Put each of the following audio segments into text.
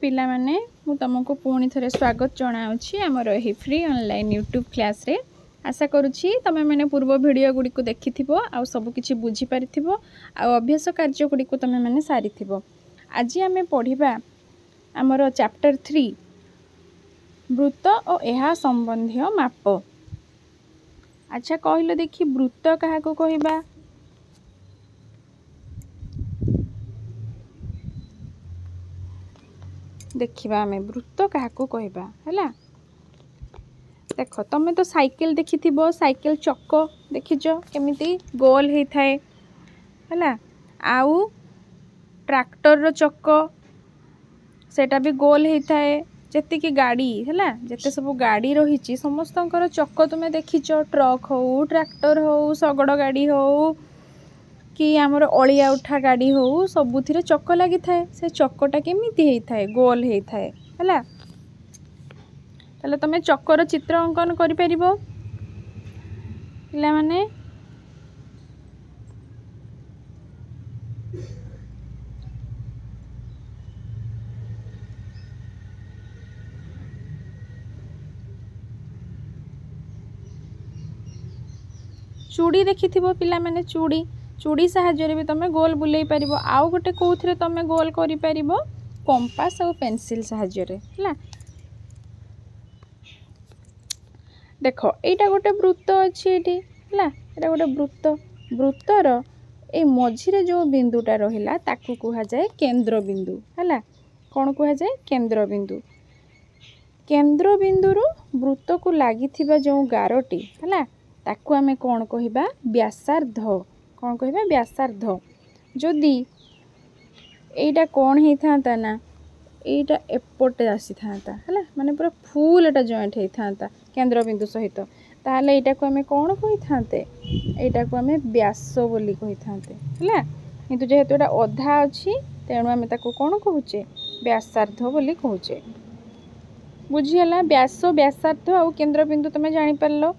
पिला माने मु तुमको पुणी थे स्वागत जनाऊँगी आमर यही फ्री ऑनलाइन यूट्यूब क्लास रे। आशा करुँची तुम मैंने पूर्व वीडियो गुड़ी को देखि आ सबकि बुझीपार अभ्यास कार्य गुड़ी को तुम मैंने सारी। आज आम पढ़ा आमर चैप्टर 3 वृत्त और यह संबंधी माप। अच्छा कहल देखी वृत्त क्या कहबा? देखिबा आमे वृत्त क्या कहबा हैला। देख तमें तो साइकिल देखि साइकिल चक देखिच केमिति गोल होता है हैला। आउ ट्रैक्टर रो चक सेटा भी गोल होता है। जेति की गाड़ी हैला जेते सब गाड़ी रही समस्तंकर चक तुमे देखिच। ट्रक हो ट्रैक्टर हो शगड़ गाड़ी हो कि आमर अलिया उठा गाड़ी हो सबुथिरे चक लगी थाए। से चकटा केमिति होता है गोल होता है हैला। ताले तमे चक्कर चित्र अंकन करि परिबो पिला माने। चूड़ी देखिथिबो पिला माने चूड़ी चूड़ी साहाय्य भी तमे गोल बुलेई परिबो। आउ गोटे कोउथरे तमे गोल करि परिबो कंपास और पेंसिल साहाय्य रे हैला। देख एटा गोटे वृत्त अच्छी एटी हैला। एटा गोटे वृत्त वृत्तर ए मझिरे जो बिंदुटा रहिला ताकू कुहा जाए केंद्र बिंदु हैला। कोन कुहा जाए केंद्र बिंदु। केंद्र बिंदु रु वृत्त को लागिथिबा जो गारटी हैला ताकू आमे कोन कहिबा व्यासार्ध। कोन कहिबा व्यासार्ध। जदि एटा कोन हेई थांता ना एटा एपटे आसी थांता हैला माने पूरा फुल एटा जॉइंट हेई थांता केंद्र बिंदु सहित ताहले एटा को आमे कोन कहि थांते एटा को आमे व्यास बोली कहि थांते हैला। किंतु जेहेतु एटा अधा अछि तेणु आमे ताको कोन कहूचे व्यासार्ध बोली कहूचे। बुझियला व्यास व्यासार्ध और केंद्र बिंदु तमे जानि परलो।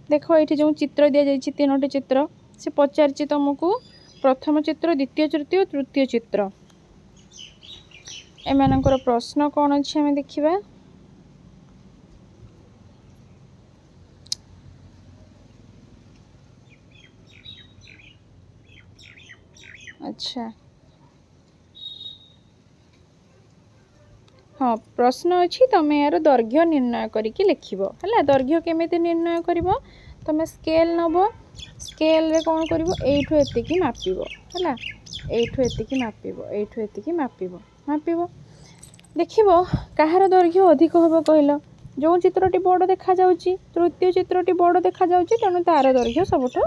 देखो एठी जो चित्र दिया जाइछि तीनोटी चित्र से पचारछि तुमको प्रथम चित्र द्वितीय तृतीय और तृतीय चित्र एमानकर प्रश्न कौन अच्छे हमें देखिबा। अच्छा हाँ प्रश्न अच्छी तुम यार दैर्घ्य निर्णय करके लिखिबो हैला। दैर्घ्य केमिति निर्णय करिवो तुम स्केल नबो स्केल रे कौन करिवो एठु एतिकी मापिबो हैला। एठु एतिकी मापिबो एठु एतिकी मापिबो मापिबो देखिबो कहार दैर्घ्य अधिक होबो कहलो। जो चित्रटी बड़ देखा जाउची तृतीय चित्रटी बड़ देखा जाउची तेणु तार दैर्घ्य सबठो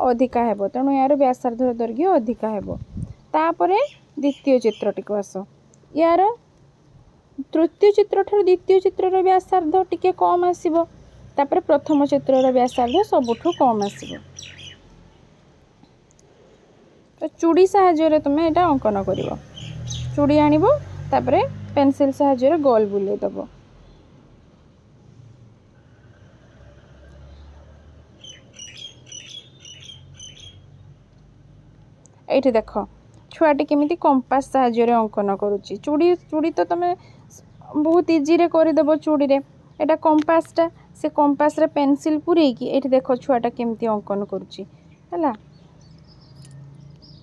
अधिका हेबो तेणु यार व्यासार्ध दैर्घ्य अधिका हेबो। तापरे द्वितीय चित्रटी को आसो यार तृतीय चित्र ठार द्वितीय चित्र व्यासार्ध टिके कम आसीबो। तापरे प्रथम चित्र व्यासार्ध सबठो कम आसीबो। तो चूड़ी साहाय्य तुम एटा अंकन करिवो। चूड़ी आनिबो तापरे पेंसिल साहाय्य गोल बुले दबो। एठी देख छुआटी केमिति कंपास साहाय्य अंकन करूची। चूड़ी चूड़ी तो तुम बहुत इजी रे करदेव चूड़ी रे एटा कंपासटा से कंपास रे पेंसिल पुरेकी एठी देख छुआटा केमिति अंकन करूची हैला।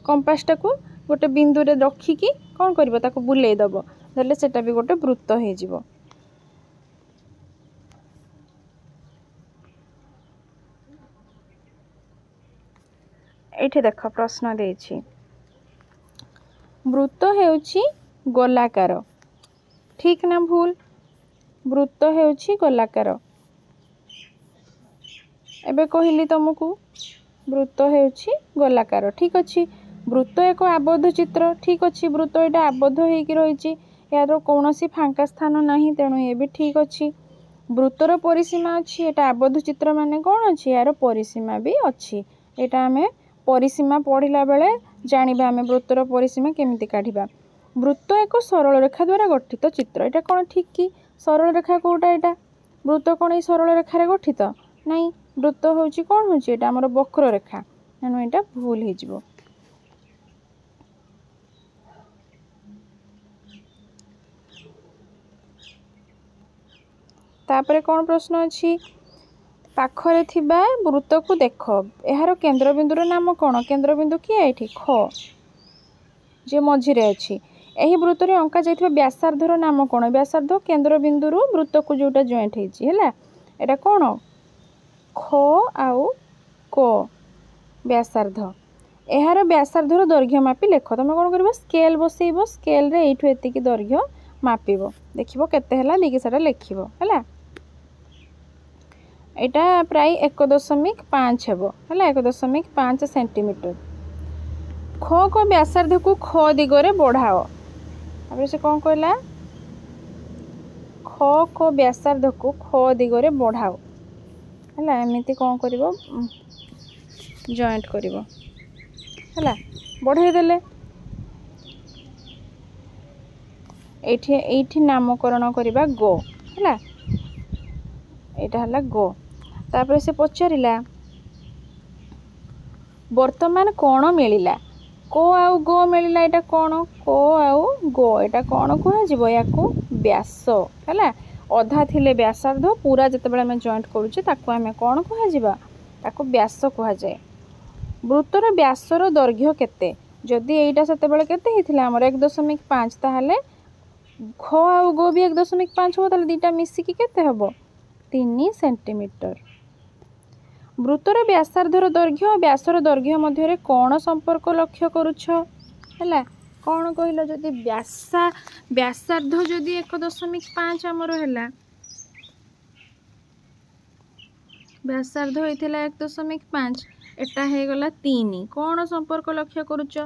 कंपासटा को गोटे बिंदु रे रखिकी कौन करिवो ताको बुलेई दबो देले सेटा भी गोटे वृत्त हो जिवो। एठी देख प्रश्न देछि वृत्त हेउछि गोलाकार ठीक ना भूल। वृत्त हेउछि गोलाकार एबे कहली तुमको वृत्त हेउछि गोलाकार ठीक अछि। वृत्त एक आबद्ध चित्र ठीक अछि। वृत्त एटा आबद्ध होइकी रहिछि यार कौनसी फांका स्थान नाही तेणु ये भी ठीक अछि। वृत्तर परिसीमा अछि एटा आबद्ध चित्र माने कौन अछि यार परिसीमा भी अछि। एटा हमें परिसीमा पढ़िला बेले जानिबा हमें वृत्तर परिसीमा केमिति काढिबा। वृत्त एक सरल रेखा द्वारा गठित चित्र एटा कौन ठीक कि सरल रेखा कोटा एटा वृत्त कौन ए सरल रेखा रे गठित नहीं। वृत्त होउछि कौन होउछि एटा हमर वक्र रेखा तेणु एटा भूल हो जिवो। तापरे कौन प्रश्न अच्छी पाखरे थिबा वृत्त को देख यार केन्द्रबिंदुर नाम कौन केन्द्रबिंदु किए ये ख जे मझिरे अच्छी यही वृत्त में अंका जाइथिबा व्यासार्धर नाम कौन व्यासार्ध केन्द्रबिंदु वृत्त को जोटा जॉइंट है एटा कौन ख आउ क व्यासार्ध यार व्यासार्धर दैर्घ्य मापी लेख तुम कौन कर स्केल बसैब स्केल रे एठू एतिकी दैर्घ्य मापिब देखिबो केते हला देकी सेटा लिखिबो हला एटा प्राय 1.5 हेबो हला 1.5 सेंटीमीटर ख को व्यासार्ध को ख दिगरे बढ़ाओ अब से कौन कहला ख को व्यासार्ध को ख दिगरे बढ़ाओ हला एमिति कौन करिवो जॉइंट करिवो हला बढ़ाई देले एठी नामकरण करिबा गो हला एटा हला गो तापर से पचारिला वर्तमान कौन मिलिला को आउ गो मिलिला एटा कौन को आउ गो एटा कौन कह जिवो याकू व्यास हला अधा थिले व्यासार्ध पूरा जते बेले हम जॉइंट करूचे ताकू हमें कौन कह जिबा ताकू व्यास कह जाए वृत्तर व्यासर दैर्घ्य केते जदि एटा सेते बेले केते हिथिला हमर 1.5 ताहाले ख आउ गो भी 1.5 हो ताले दीटा मिसिकी केते हबो 3 सेंटीमीटर वृत्तर व्यासार्धर दैर्घ्य व्यासर दैर्घ्य मध्य कौन संपर्क लक्ष्य करुछ हैला कौन कहल जदि व्यासार्ध जदि 1.5 आमर हैला व्यासार्ध होइथिला 1.5 एटा हे गला 3 कौन संपर्क लक्ष्य करुछ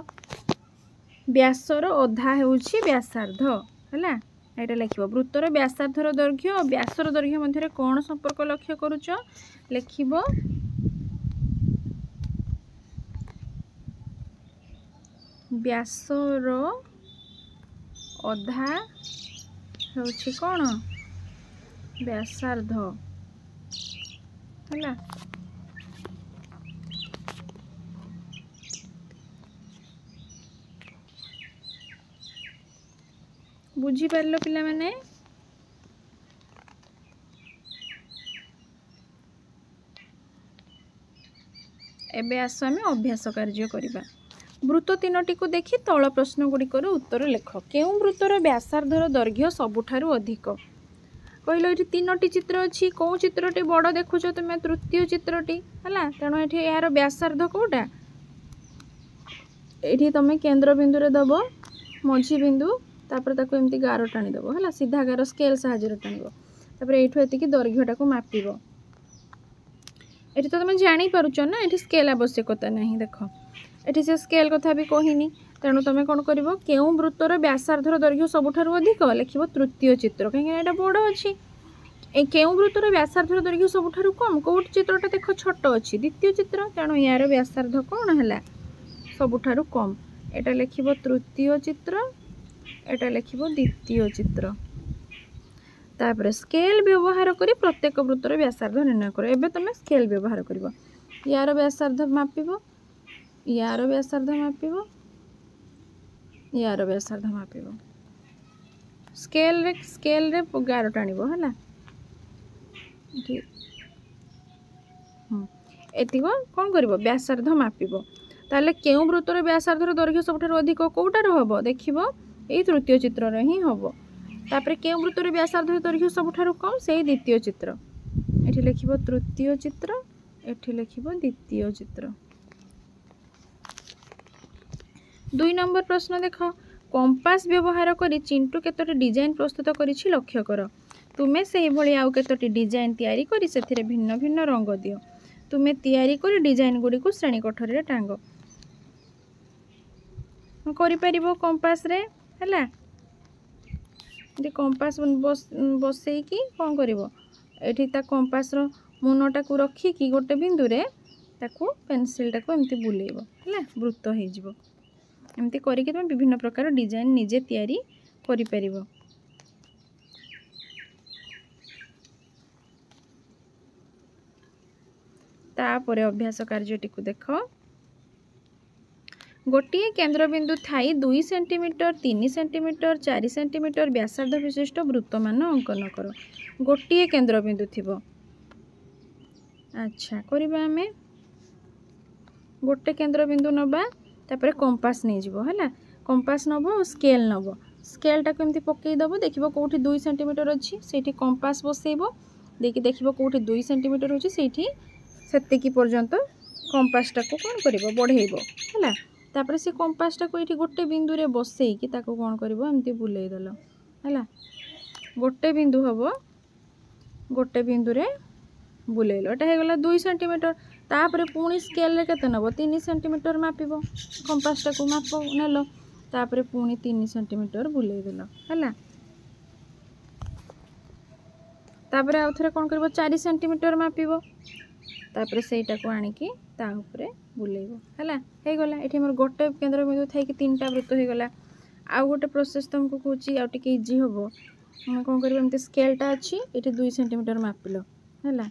व्यासर अधा हेउछि व्यासार्ध हैला एटा लिखिबो वृत्तर व्यासार्धर दैर्घ्य और व्यासर दैर्घ्य मध्य कौन संपर्क लक्ष्य करुछ लिखिबो व्यासर अधा हेउछि कौन व्यासार्ध हैला बुझी पारलो पिला माने एबे आसो आमे अभ्यास कार्य करिबा वृत्त तीनोटी को देखि तळ प्रश्न गुड़िकर उत्तर लेख केउं वृत्तर व्यासार्धर दैर्घ्य सबुठारु अधिक कहलो ये तीनोटी चित्र अच्छी कौ चित्रटी बड़ देखुच तुम तृतीय चित्रटी है तेणु ये यार व्यासार्ध कौटा ये तुम केन्द्र बिंदु दब मझी बिंदु तापर ताको एमती गार टाणीदेव है सीधा गार स्केल साहाଯ୍य टाणीब ये दैर्घ्यटा को मापिब ये तो तुम जापारुच ना ये स्केल आवश्यकता नहीं देख ये से स्केल कथा भी कहनी तेणु तुम कौन कर केउं वृत्तर व्यासार्धर दैर्घ्य सबुठारु अधिक लिखिब तृतीय चित्र कहीं बड़ अच्छी केउं वृत्तर व्यासार्धर दैर्घ्य सबुठारु कम कौट चित्रटा देख छोट अच्छी द्वितीय चित्र तेणु यार व्यासार्ध कौन है सबुठारु कम एटा लिखिब तृतीय चित्र एटा लिखिब द्वितीय चित्र तापर स्केल व्यवहार करी प्रत्येक वृत्तर व्यासार्ध निर्णय कर एबे तुम स्केल व्यवहार कर यार व्यासार्ध मापिब यार व्यासार्ध मापिब यार व्यासार्ध मापिब स्केल रे गार टाणीब है एतिक कौन कर व्यासार्ध मापिब ताले केउं वृत्तर व्यासार्धर दैर्घ्य सबुठारु अधिक कोउटार हबो देखिब एई तृतीय चित्र रे ही हबो तापर केउं वृत्तर व्यासार्धर दैर्घ्य सबुठारु कम सेई द्वितीय चित्र एठी लिखिब तृतीय चित्र एठी लिखिब द्वितीय चित्र 2 नंबर प्रश्न देख कंपास व्यवहार करी चिंटू केतोटी डिजाइन प्रस्तुत करिछि लक्ष्य कर तुमे सेही भली आउ केतोटी डिजाइन तयारी करी सेथिरे भिन्न भिन्न रंग दियो तुमे तयारी करी डिजाइन गुडी को श्रेणी कोठरी रे टांगो करि परिबो कंपास रे हला जे कंपास बसई की कोन करिवो एठी ता कंपास रो मुनटा को रखी की गोटे बिंदु रे ताकू पेंसिल टाको एमती बुलेइबो हला वृत्त हे जिवो एमती करके तुम विभिन्न प्रकार डिजाइन निजे तैयारी करि परिबो तापरे अभ्यास कार्यटी को देख गोटे केन्द्रबिंदु थाई 2 सेंटीमीटर 3 सेंटीमीटर 4 सेंटीमीटर व्यासार्ध विशिष्ट वृत्त मान अंकन कर। गोटे केन्द्रबिंदु थिबो। अच्छा करिबा आमे गोटे केन्द्रबिंदु नबा तापर कंपास नहीं जीवो हैला। कंपास नबो स्केल नबो। स्केलटा केमती पकई दबो देखिबो कोठी 2 सेंटीमीटर अछि सेठी कंपास बसेइबो देखिबो कोठी 2 सेंटीमीटर होछि सेठी सेतिकी पर्यंत कंपासटा को कोन करिवो बढ़ेइबो हैला। तापर से कंपासटा को एठी गोटे बिंदु रे बसेई कि ताको कोन करिवो एमती बुलेइ दलो हैला। गोटे बिंदु हबो गोटे बिंदु रे बुलेइलो एटा हे गला 2 सेंटीमीटर। तापर पुणी स्केल रे केते नबो 3 सेंटीमीटर मापिबो कंपासटा को मापो नेलो तापर पुणी 3 सेंटीमीटर बुलेइ देलो हैला। तापर आउ थरे कोन करबो 4 सेंटीमीटर मापिबो तापर सेटा को आनी कि ता ऊपर बुलेइबो हैला। हे गला एठी हमर गोटे केन्द्रबिंदु थाई कि तीनटा वृत्त हे गला। आउ गोटे प्रोसेस तुमको कहूची आउ टिके इजी होबो। हम कोन करबो एमते स्केलटा अछि एठी 2 सेंटीमीटर मापिलो हैला।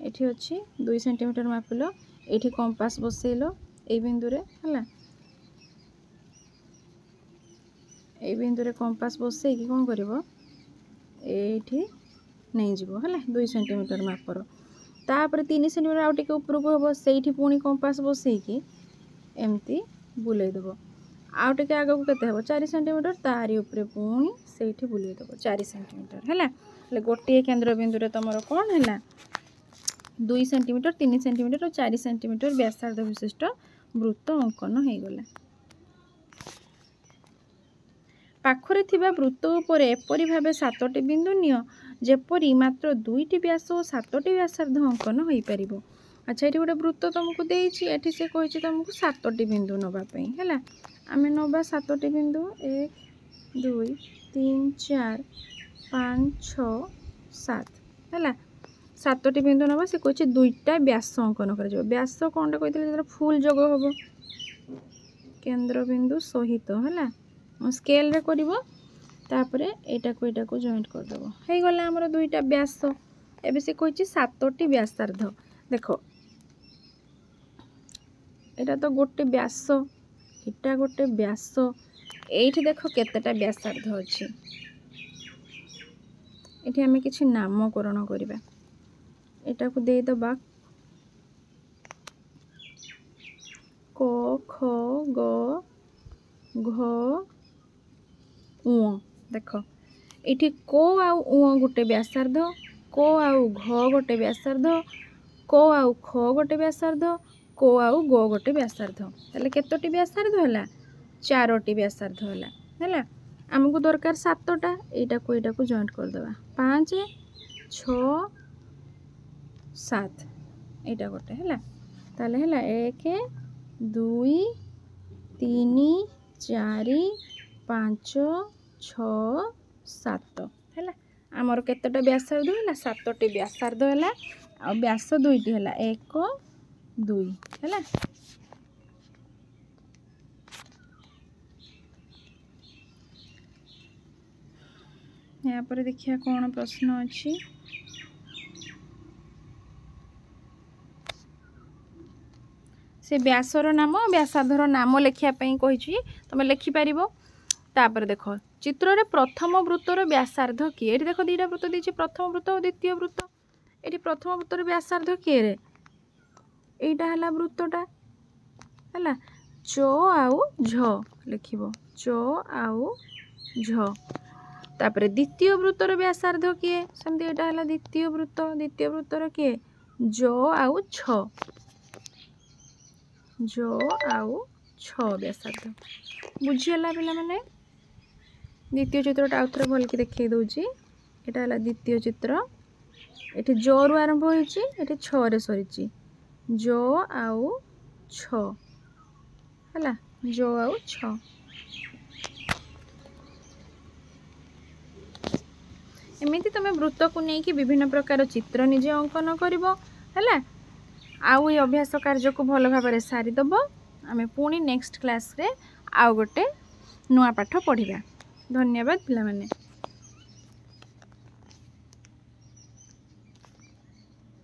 एठी अछि 2 सेंटीमीटर मापिलो एठी कंपास बसेइलो ए बिंदु रे हैला। ए बिंदु रे कंपास बसेइ कि कोन करबो एठी नहीं जीवो हैला 2 सेंटीमीटर मापर। तापर 3 सेंटीमीटर आउ टिके ऊपर को हबो सेठी पुणी कंपास बसेइ कि एमती बुलेइ देबो। आउ टिके आगो को केते हबो 4 सेंटीमीटर तारी ऊपर पुणी सेठी बुलेइ देबो 4 सेंटीमीटर हैला। ले गोटे केन्द्रबिंदु रे तमरो कोन हैला 2 सेंटीमीटर 3 सेंटीमीटर और 4 सेंटीमीटर व्यासार्ध विशिष्ट वृत्त अंकन हे गला। पाखरे थिबा वृत्त उपर एपरि भाबे 7टी बिंदु नियो जेपरि मात्र 2टी व्यास और 7टी व्यासार्ध अंकन होई परिबो। अच्छा एठी गोटे वृत्त तुमको देइछि एठी से कहिछि तुमको 7टी बिंदु नबा पई हैला। आमे नबा 7टी बिंदु 1 2 3 4 5 6 7 हैला। 7टी बिंदु नबा से कहिछि 2टा व्यास अंकन कर जो। व्यास कोनटा कहितले जरा फुल जग होबो केन्द्रबिंदु सहित हैला। स्केल रे करिवो तापरे एटा को जॉइंट कर दबो हे गला हमर 2टा व्यास। एबे से कहिछि 7टी व्यासार्ध देखो एटा तो गोटे व्यास एटा गोटे व्यास एठी देखो केतेटा व्यासार्ध अछि। एठी हमें किछि नामकरण करिबा एटा को दे दबा क ख ग घ उ देखो एठी को आउ उ गोटे व्यासार्ध को आउ घ गोटे व्यासार्ध को आउ ख गोटे व्यासार्ध को आउ ग गोटे व्यासार्ध ताले केतोटी व्यासार्ध होला 4टी व्यासार्ध होला हैला। हमको दरकार 7टा एटा को जॉइंट कर देबा 5 6 7 एटा गोटे हैला। ताले हैला 1 2 3 4 5 6 7 हैला। आमर केतटा व्यासार्ध होला 7टी व्यासार्ध होला आ व्यास 2टी होला 1 2 हैला। यहाँ पर देखिया कौन प्रश्न अच्छी से व्यासर नाम व्यासार्धर नाम लेखापी कही तुम लिखिपर। तापर देख चित्र रे प्रथम वृत्तर व्यासार्ध किए ये देख 2टा वृत्त देछि प्रथम वृत्त और द्वितीय वृत्त। ये प्रथम वृत्तर व्यासार्ध किए रे एटा हला वृत्तटा हला च आउ झ लिखिबो च आउ झ। तापर द्वितीय वृत्तर व्यासार्ध किए सेमती एटा हला द्वितीय वृत्तर किए ज आउ छ व्यासार्ध बुझीगला पिला माने। द्वितीय चित्रटा आउ थे भल कि देखई दूची एटा हला द्वितीय चित्र एठी ज रु आरंभ होईची एठी छ रे सरीची ज आउ छ हला ज आउ छ। एमिति तुम वृत्त को लेकिन विभिन्न प्रकार चित्र निजे अंकन करिवो हला। आउ ये अभ्यास कार्य को भल भाव सारीदेव। आमे पुणी नेक्स्ट क्लास रे आउ गोटे नुआ पाठ पढ़िबा। धन्यवाद पिला माने।